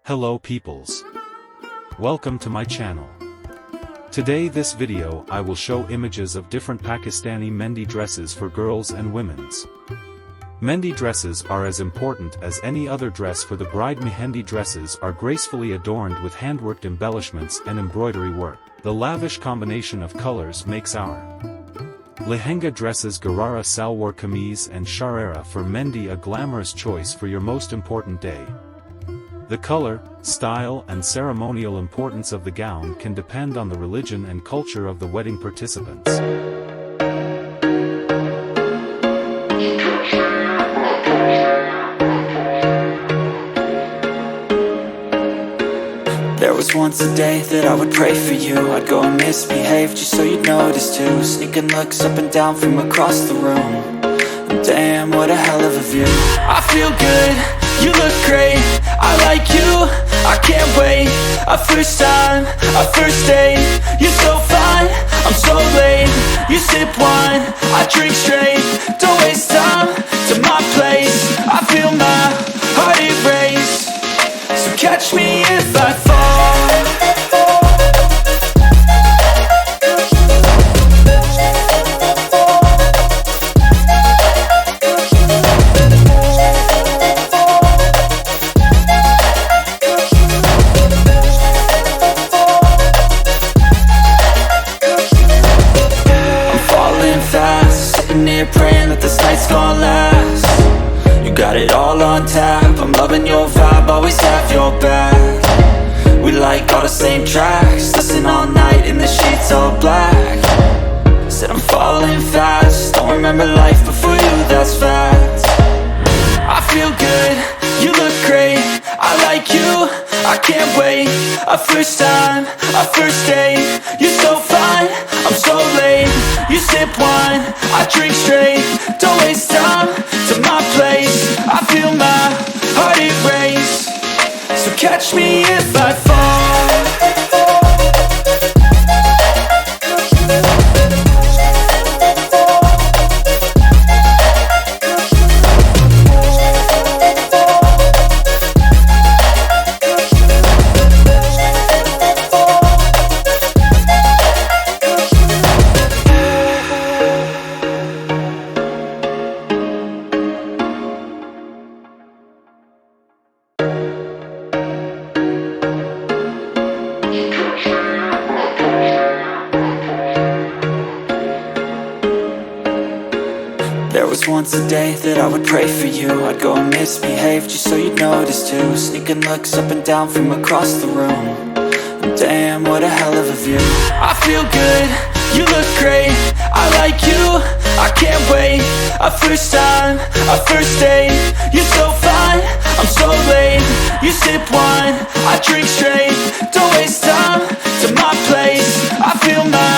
Hello peoples. Welcome to my channel. Today this video I will show images of different Pakistani Mehndi dresses for girls and women's. Mehndi dresses are as important as any other dress for the bride. Mehendi dresses are gracefully adorned with handworked embellishments and embroidery work. The lavish combination of colors makes our Lehenga dresses Sharara, Salwar Kameez and Sharara for Mehndi a glamorous choice for your most important day. The color, style and ceremonial importance of the gown can depend on the religion and culture of the wedding participants. There was once a day that I would pray for you. I'd go and misbehave just so you'd notice too. Sneaking looks up and down from across the room. Damn, what a hell of a view. I feel good, you look great, I like you, I can't wait. A first time, a first date, you're so fine, I'm so late. You sip wine, I drink straight. Don't waste time to my place. I feel my heart erase. So catch me if I fall. Praying that this night's gonna last. You got it all on tap, I'm loving your vibe, always have your back. We like all the same tracks, listen all night in the sheets all black. Said I'm falling fast, don't remember life before you, that's fact. I feel good, you look great, I like you, I can't wait. A first time, a first date, you're so fine, I'm so late. You sip wine, I drink straight. Don't waste time to my place. I feel my heart erase. So catch me if I fall. There was once a day that I would pray for you. I'd go and misbehave just so you'd notice too. Sneaking looks up and down from across the room. Damn, what a hell of a view. I feel good, you look great, I like you, I can't wait. A first time, a first date, you're so fine, I'm so late. You sip wine, I drink straight. Don't waste time to my place. I feel my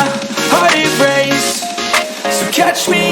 heart erase. So catch me